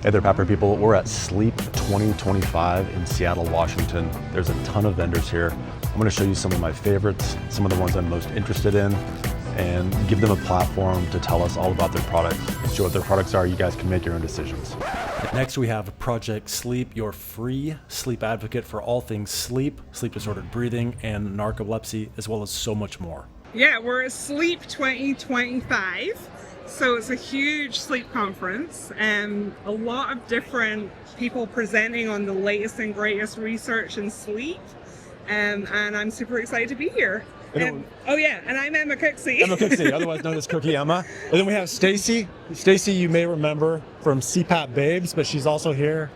Hey there, Pepper people. We're at Sleep 2025 in Seattle, Washington. There's a ton of vendors here. I'm going to show you some of my favorites, some of the ones I'm most interested in, and give them a platform to tell us all about their products. Show what their products are. You guys can make your own decisions. Next, we have Project Sleep, your free sleep advocate for all things sleep, sleep disordered breathing, and narcolepsy, as well as so much more. Yeah, we're at Sleep 2025. So it's a huge sleep conference and a lot of different people presenting on the latest and greatest research in sleep. And I'm super excited to be here. And I'm Emma Cooksey. Emma Cooksey, otherwise known as Cookie Emma. And then we have Stacy. Stacy, you may remember from CPAP Babes, but she's also here.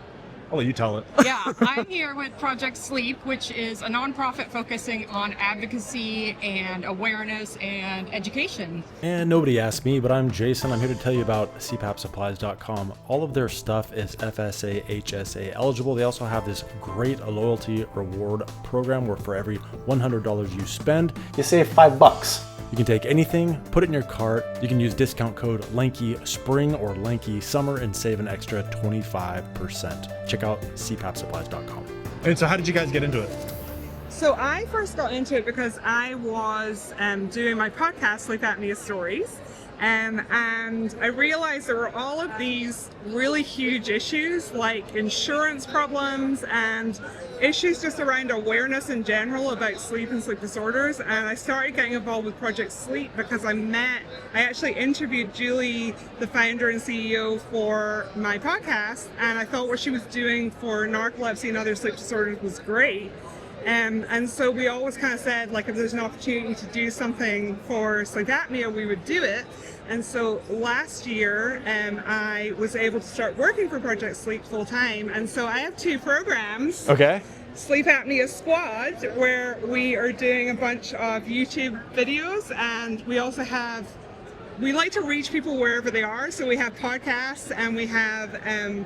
I'll let you tell it. Yeah, I'm here with Project Sleep, which is a nonprofit focusing on advocacy and awareness and education. And nobody asked me, but I'm Jason. I'm here to tell you about CPAPsupplies.com. All of their stuff is FSA, HSA eligible. They also have this great loyalty reward program where for every $100 you spend, you save $5. You can take anything, put it in your cart. You can use discount code Lanky Spring or Lanky Summer and save an extra 25%. Check out CPAPsupplies.com. And so how did you guys get into it? So I first got into it because I was doing my podcast, Sleep Apnea Stories. And I realized there were all of these really huge issues like insurance problems and issues just around awareness in general about sleep and sleep disorders. And I started getting involved with Project Sleep because I actually interviewed Julie, the founder and CEO, for my podcast. And I thought what she was doing for narcolepsy and other sleep disorders was great. And so we always kind of said, like, if there's an opportunity to do something for sleep apnea, we would do it. And so last year, I was able to start working for Project Sleep full time. And so I have two programs. Okay. Sleep Apnea Squad, where we are doing a bunch of YouTube videos, and we also have we like to reach people wherever they are, so we have podcasts and we have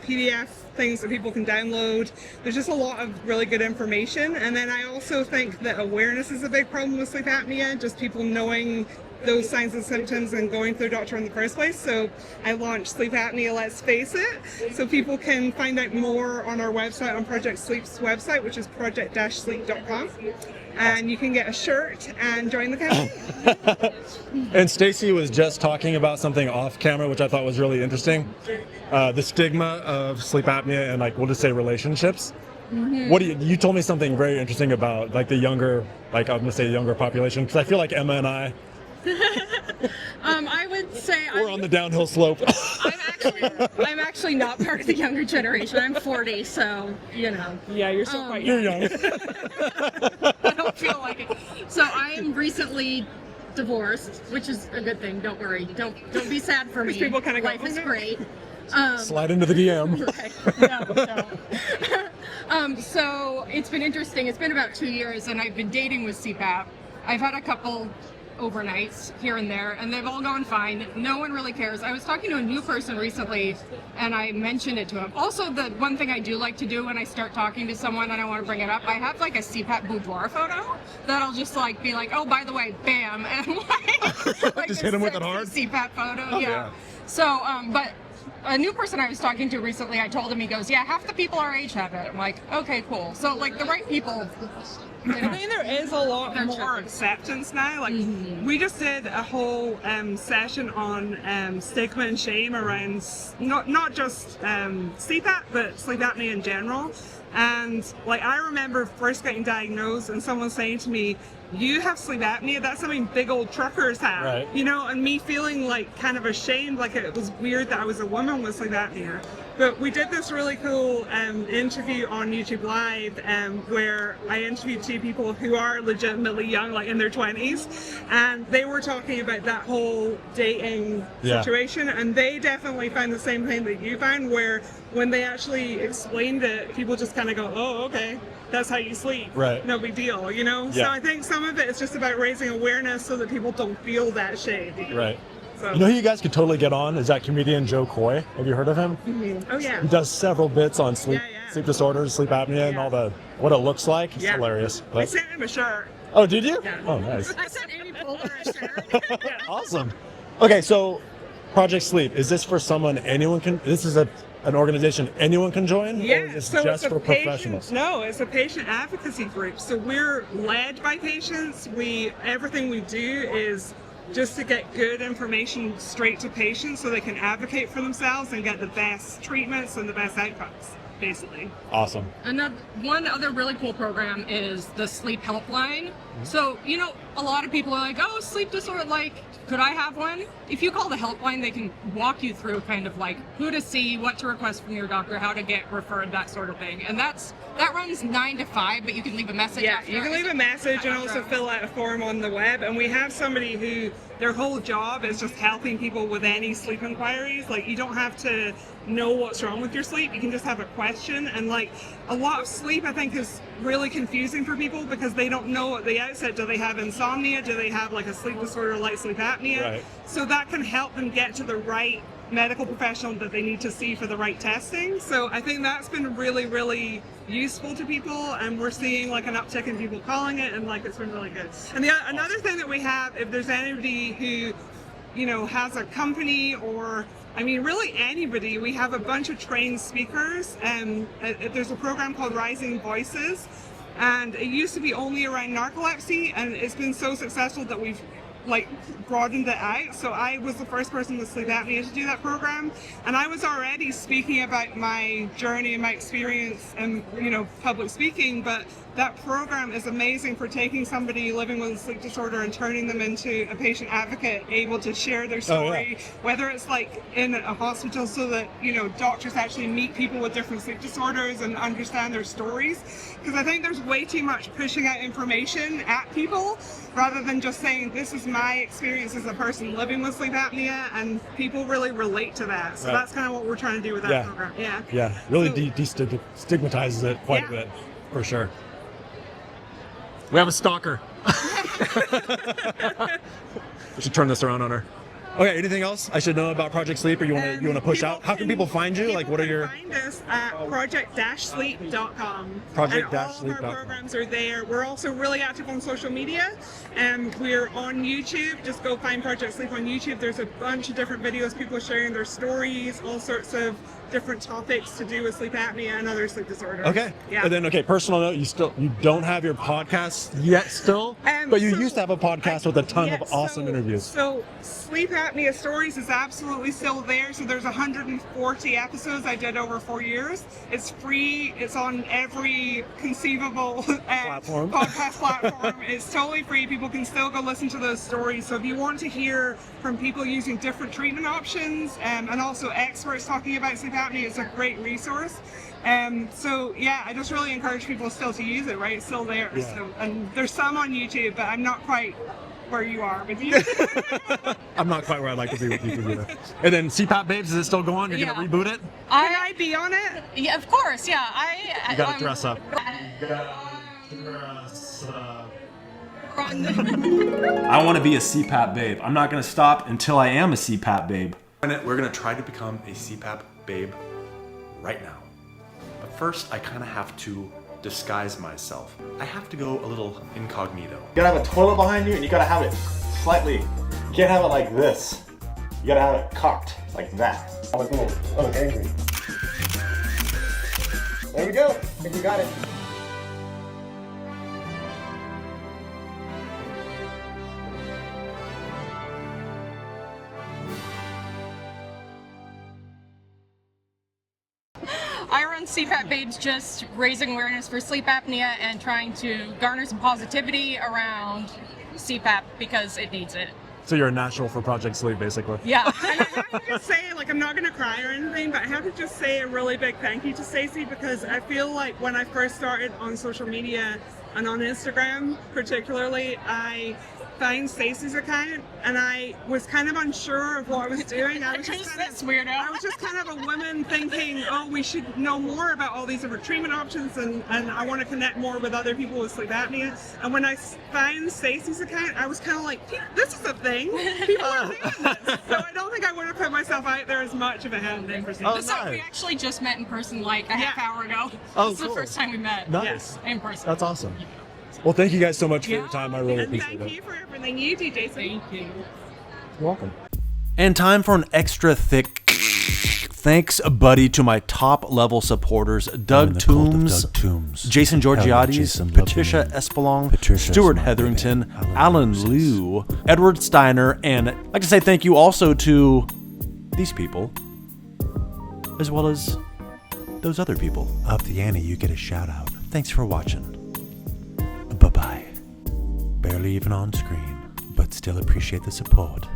PDF things that people can download. There's just a lot of really good information. And then I also think that awareness is a big problem with sleep apnea, just people knowing those signs and symptoms and going to their doctor in the first place. So I launched Sleep Apnea Let's Face It, so people can find out more on our website, on Project Sleep's website, which is project-sleep.com. And you can get a shirt and join the campaign. And Stacy was just talking about something off camera, which I thought was really interesting. The stigma of sleep apnea and, like, we'll just say relationships. Mm-hmm. You told me something very interesting about, like, the younger, like, I'm gonna say younger population, because I feel like Emma and I I would say we're on the downhill slope. I'm actually not part of the younger generation. I'm 40, so you know. Yeah, you're still quite young. You're young. I don't feel like it. So I am recently divorced, which is a good thing. Don't worry. Don't be sad for me. People kind of Life is great. Slide into the DM. Right. No. So it's been interesting. It's been about 2 years, and I've been dating with CPAP. I've had a couple overnights here and there, and they've all gone fine. No one really cares. I was talking to a new person recently, and I mentioned it to him. Also, the one thing I do like to do when I start talking to someone and I want to bring it up, I have like a CPAP boudoir photo that I'll just like be like, oh, by the way, bam, and like just hit him with it hard. CPAP photo. Oh, yeah. So, but a new person I was talking to recently, I told him, he goes, yeah, half the people our age have it. I'm like, okay, cool. So like the right people. I think there is a lot more acceptance now. Like we just did a whole session on stigma and shame around not just CPAP, but sleep apnea in general. And like I remember first getting diagnosed and someone saying to me, you have sleep apnea, that's something big old truckers have. Right. You know, and me feeling like kind of ashamed, like it was weird that I was a woman with sleep apnea. But we did this really cool interview on YouTube Live where I interviewed two people who are legitimately young, like in their 20s, and they were talking about that whole dating situation, and they definitely found the same thing that you found, where when they actually explained it, people just kind of go, oh, okay, that's how you sleep. Right. No big deal, you know? Yeah. So I think some of it is just about raising awareness so that people don't feel that shame. Right. So. You know who you guys could totally get on is that comedian Joe Coy. Have you heard of him? Mm-hmm. Oh yeah. He does several bits on sleep disorders, sleep apnea, and all the what it looks like. It's hilarious. I sent him a shirt. Oh, did you? Yeah. Oh, nice. I sent Amy Poehler a shirt. Awesome. Okay, so Project Sleep, is this for someone anyone can? This is a an organization anyone can join? Or Yeah, is this so just it's a for patient, professionals? no, it's a patient advocacy group. So we're led by patients. Everything we do is just to get good information straight to patients so they can advocate for themselves and get the best treatments and the best outcomes, basically. Awesome. One other really cool program is the sleep helpline. So, a lot of people are like, oh, sleep disorder, like, could I have one? If you call the helpline, they can walk you through kind of like who to see, what to request from your doctor, how to get referred, that sort of thing. And that runs 9 to 5, but you can leave a message after. You can leave a message and also fill out a form on the web. And we have somebody who their whole job is just helping people with any sleep inquiries. Like, you don't have to know what's wrong with your sleep. You can just have a question. And like, a lot of sleep, I think, is really confusing for people because they don't know at the outset, do they have insomnia? Do they have like a sleep disorder like sleep apnea? Right. So that can help them get to the right medical professional that they need to see for the right testing. So I think that's been really, really useful to people, and we're seeing like an uptick in people calling it, and like it's been really good. And another thing that we have, if there's anybody who, has a company or really anybody, we have a bunch of trained speakers, and there's a program called Rising Voices, and it used to be only around narcolepsy, and it's been so successful that we've broadened it out. So I was the first person with sleep apnea to do that program, and I was already speaking about my journey and my experience and public speaking, but that program is amazing for taking somebody living with a sleep disorder and turning them into a patient advocate, able to share their story, whether it's like in a hospital so that doctors actually meet people with different sleep disorders and understand their stories, because I think there's way too much pushing out information at people rather than just saying this is my experience as a person living with sleep apnea, and people really relate to that. So that's kind of what we're trying to do with that program. Really destigmatizes it quite a bit, for sure. We have a stalker. We should turn this around on her. Okay, anything else I should know about Project Sleep, or you want to push out? How can people find you? Like, what are your... Find us at project-sleep.com. Project-sleep.com. All of our programs are there. We're also really active on social media, and we're on YouTube. Just go find Project Sleep on YouTube. There's a bunch of different videos, people sharing their stories, all sorts of different topics to do with sleep apnea and other sleep disorders. Okay. Yeah. And then, personal note, you don't have your podcast yet still, but you used to have a podcast with a ton of awesome interviews. So Sleep Apnea Stories is absolutely still there. So there's 140 episodes I did over 4 years. It's free. It's on every conceivable podcast platform. It's totally free. People can still go listen to those stories. So if you want to hear from people using different treatment options and also experts talking about sleep apnea, it's a great resource. I just really encourage people still to use it, right? It's still there. Yeah. So, and there's some on YouTube, but I'm not quite where you are with you. I'm not quite where I'd like to be with you either. And then CPAP Babes, is it still going? You're going to reboot it? Can I be on it? Yeah, of course. Yeah, You got to dress up. I want to be a CPAP babe. I'm not going to stop until I am a CPAP babe. We're going to try to become a CPAP babe right now. But first, I kind of have to disguise myself. I have to go a little incognito. You gotta have a toilet behind you, and you gotta have it slightly. You can't have it like this. You gotta have it cocked like that. I look angry. There we go. I think you got it. I run CPAP Babes, just raising awareness for sleep apnea and trying to garner some positivity around CPAP because it needs it. So you're a natural for Project Sleep, basically. Yeah. And I have to just say, I'm not going to cry or anything, but I have to just say a really big thank you to Stacey, because I feel like when I first started on social media and on Instagram particularly, I found Stacey's account and I was kind of unsure of what I was doing. I was just kind of a woman thinking, oh, we should know more about all these different treatment options, and I want to connect more with other people with sleep apnea. And when I found Stacey's account, I was kind of like, this is a thing. People are doing this. So I don't think I would have put myself out there as much of a hand in for Stacey. So we actually just met in person like a half hour ago. Oh, this is the first time we met. Nice. In person. That's awesome. Well, thank you guys so much for your time. I really appreciate it. Thank you for everything you do, Jason. Thank you. You're welcome. And time for an extra thick Thanks, buddy, to my top level supporters, Doug Toombs, Jason Georgiades, Patricia Espelong, Stuart Hetherington, Alan Liu, Edward Steiner, and I'd like to say thank you also to these people, as well as those other people. Up the ante, you get a shout out. Thanks for watching. Bye-bye. Barely even on screen, but still appreciate the support.